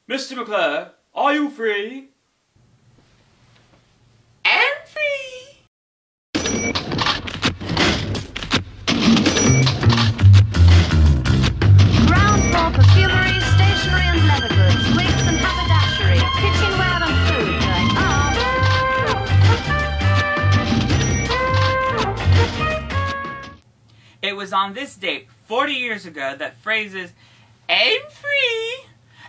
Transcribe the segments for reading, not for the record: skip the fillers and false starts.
Mr. McClure, are you free? I'm free. Ground floor perfumery, stationery and leather goods, wigs and haberdashery, kitchenware and food going up. It was on this date 40 years ago that phrases, "I'm free,"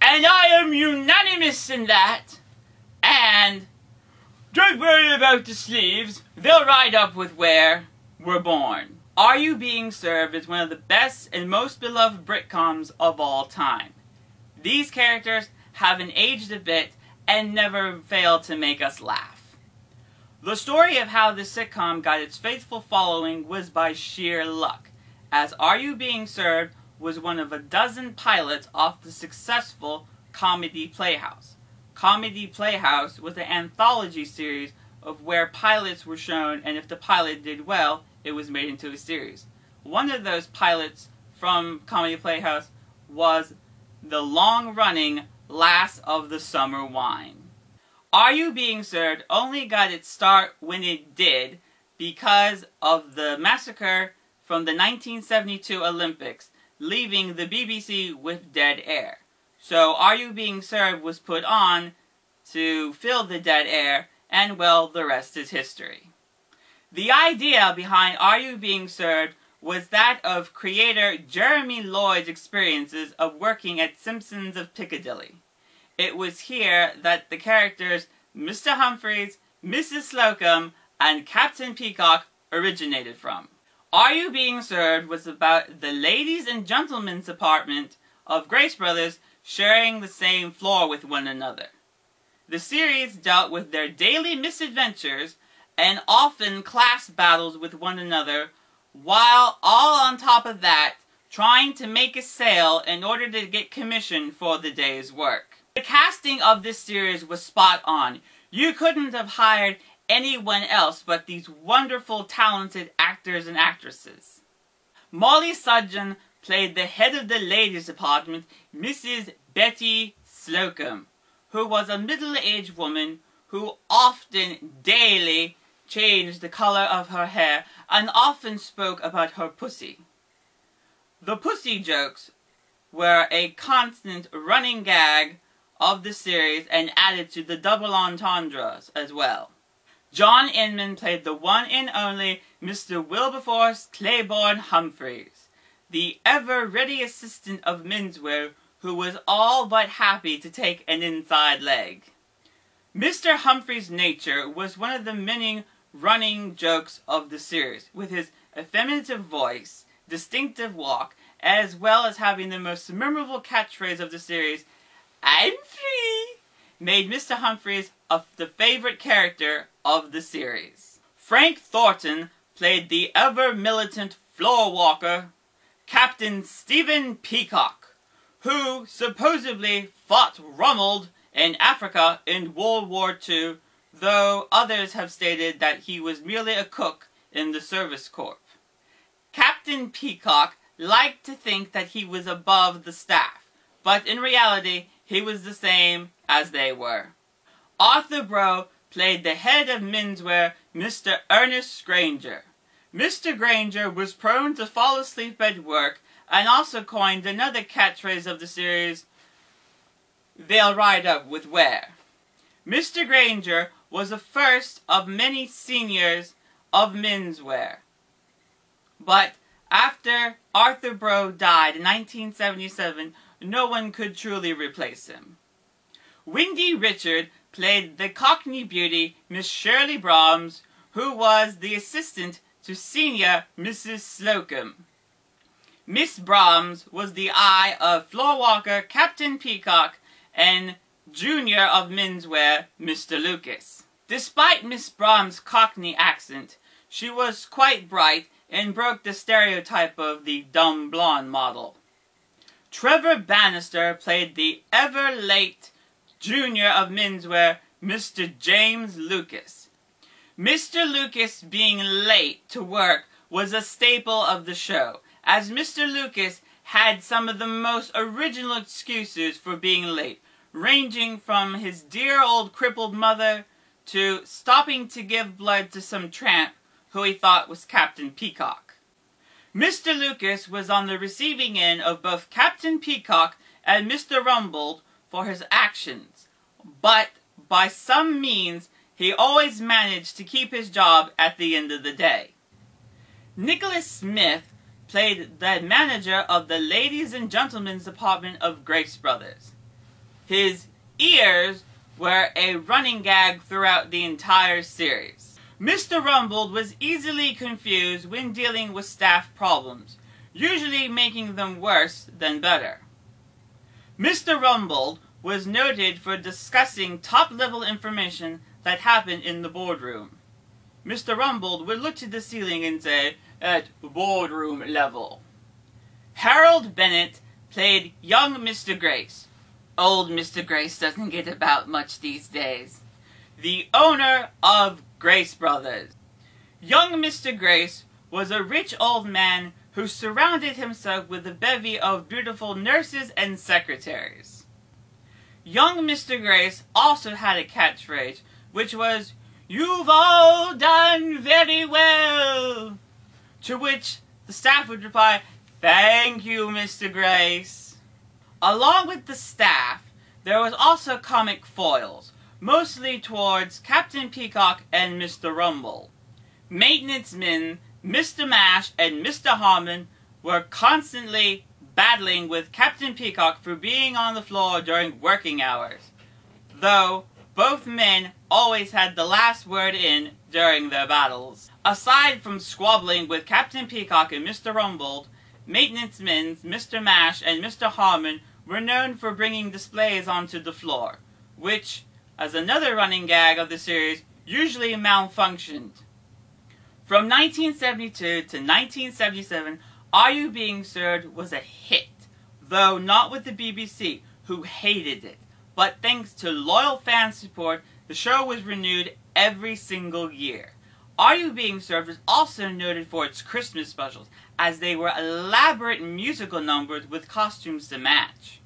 and "I am unanimous in that," and "Don't worry about the sleeves, they'll ride up with wear," were born. Are You Being Served is one of the best and most beloved Britcoms of all time. These characters haven't aged a bit and never fail to make us laugh. The story of how this sitcom got its faithful following was by sheer luck, as Are You Being Served was one of a dozen pilots off the successful Comedy Playhouse. Comedy Playhouse was an anthology series of where pilots were shown, and if the pilot did well, it was made into a series. One of those pilots from Comedy Playhouse was the long-running Lass of the Summer Wine. Are You Being Served only got its start when it did because of the massacre from the 1972 Olympics, leaving the BBC with dead air. So Are You Being Served was put on to fill the dead air, and well, the rest is history. The idea behind Are You Being Served was that of creator Jeremy Lloyd's experiences of working at Simpsons of Piccadilly. It was here that the characters Mr. Humphries, Mrs. Slocum, and Captain Peacock originated from. Are You Being Served was about the ladies and gentlemen's apartment of Grace Brothers sharing the same floor with one another. The series dealt with their daily misadventures and often class battles with one another, while all on top of that, trying to make a sale in order to get commission for the day's work. The casting of this series was spot on. You couldn't have hired anyone else but these wonderful, talented actors and actresses. Molly Sugden played the head of the ladies' department, Mrs. Betty Slocum, who was a middle-aged woman who often, daily, changed the color of her hair and often spoke about her pussy. The pussy jokes were a constant running gag of the series and added to the double entendres as well. John Inman played the one and only Mr. Wilberforce Claiborne Humphreys, the ever-ready assistant of menswear who was all but happy to take an inside leg. Mr. Humphreys' nature was one of the many running jokes of the series, with his effeminate voice, distinctive walk, as well as having the most memorable catchphrase of the series, "I'm free," made Mr. Humphreys the favorite character of the series. Frank Thornton played the ever-militant floor walker, Captain Stephen Peacock, who supposedly fought Rommel in Africa in World War II, though others have stated that he was merely a cook in the Service Corps. Captain Peacock liked to think that he was above the staff, but in reality, he was the same as they were. Arthur Brough played the head of menswear, Mr. Ernest Granger. Mr. Granger was prone to fall asleep at work and also coined another catchphrase of the series, "They'll ride up with wear." Mr. Granger was the first of many seniors of menswear. But after Arthur Brough died in 1977, no one could truly replace him. Windy Richard played the Cockney beauty, Miss Shirley Brahms, who was the assistant to senior Mrs. Slocum. Miss Brahms was the eye of floorwalker Captain Peacock and junior of menswear Mr. Lucas. Despite Miss Brahms' Cockney accent, she was quite bright and broke the stereotype of the dumb blonde model. Trevor Bannister played the ever-late junior of menswear Mr. James Lucas. Mr. Lucas being late to work was a staple of the show, as Mr. Lucas had some of the most original excuses for being late, ranging from his dear old crippled mother to stopping to give blood to some tramp who he thought was Captain Peacock. Mr. Lucas was on the receiving end of both Captain Peacock and Mr. Rumbold for his actions, but by some means he always managed to keep his job at the end of the day. Nicholas Smith played the manager of the Ladies and Gentlemen's Department of Grace Brothers. His ears were a running gag throughout the entire series. Mr. Rumbold was easily confused when dealing with staff problems, usually making them worse than better. Mr. Rumbold was noted for discussing top-level information that happened in the boardroom. Mr. Rumbold would look to the ceiling and say, "At boardroom level." Harold Bennett played young Mr. Grace. Old Mr. Grace doesn't get about much these days. The owner of Grace Brothers. Young Mr. Grace was a rich old man who surrounded himself with a bevy of beautiful nurses and secretaries. Young Mr. Grace also had a catchphrase, which was, "You've all done very well," to which the staff would reply, "Thank you, Mr. Grace." Along with the staff, there was also comic foils, mostly towards Captain Peacock and Mr. Rumbold. Maintenance men, Mr. Mash and Mr. Harmon, were constantly battling with Captain Peacock for being on the floor during working hours, though both men always had the last word in during their battles. Aside from squabbling with Captain Peacock and Mr. Rumbold, maintenance men Mr. Mash and Mr. Harmon were known for bringing displays onto the floor, which, as another running gag of the series, usually malfunctioned. From 1972 to 1977, Are You Being Served was a hit, though not with the BBC, who hated it. But thanks to loyal fan support, the show was renewed every single year. Are You Being Served is also noted for its Christmas specials, as they were elaborate musical numbers with costumes to match.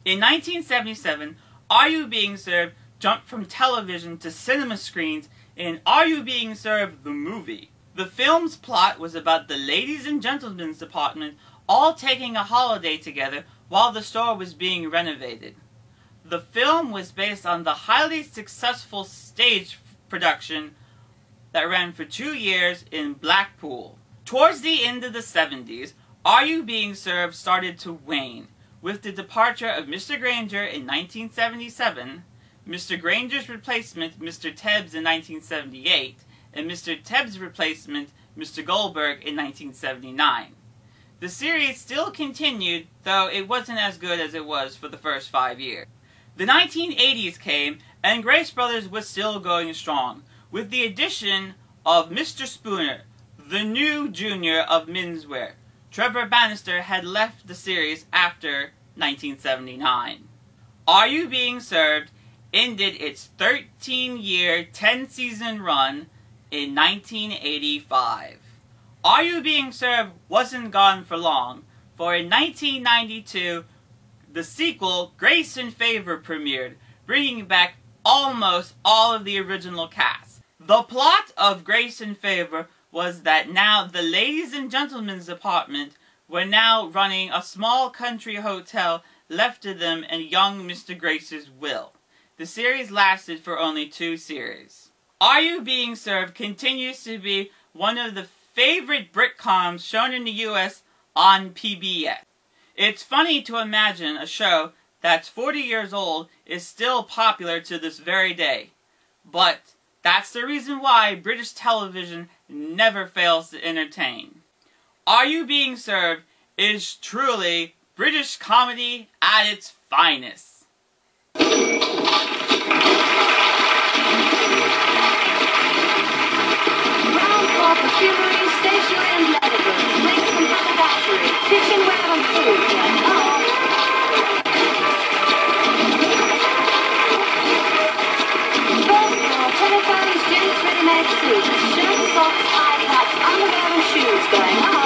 In 1977, Are You Being Served jumped from television to cinema screens in Are You Being Served the Movie. The film's plot was about the Ladies and Gentlemen's Department all taking a holiday together while the store was being renovated. The film was based on the highly successful stage production that ran for 2 years in Blackpool. Towards the end of the 70s, Are You Being Served started to wane, with the departure of Mr. Granger in 1977, Mr. Granger's replacement, Mr. Tebbs, in 1978, and Mr. Tebbs' replacement, Mr. Goldberg, in 1979. The series still continued, though it wasn't as good as it was for the first 5 years. The 1980s came, and Grace Brothers was still going strong, with the addition of Mr. Spooner, the new junior of menswear. Trevor Bannister had left the series after 1979. Are You Being Served ended its 13-year, 10-season run in 1985. Are You Being Served wasn't gone for long, for in 1992, the sequel, Grace and Favor, premiered, bringing back almost all of the original cast. The plot of Grace and Favor was that now the Ladies and Gentlemen's Department were now running a small country hotel left to them in young Mr. Grace's will. The series lasted for only 2 series. Are You Being Served continues to be one of the favorite Britcoms shown in the US on PBS. It's funny to imagine a show that's 40 years old is still popular to this very day. But that's the reason why British television never fails to entertain. Are You Being Served is truly British comedy at its finest. Perfumery, stationery and leather goods, wigs and haberdashery, kitchenware and food. First floor, telephones, gents, ready-made suits, shirts, socks, iPads, underwear and shoes going up.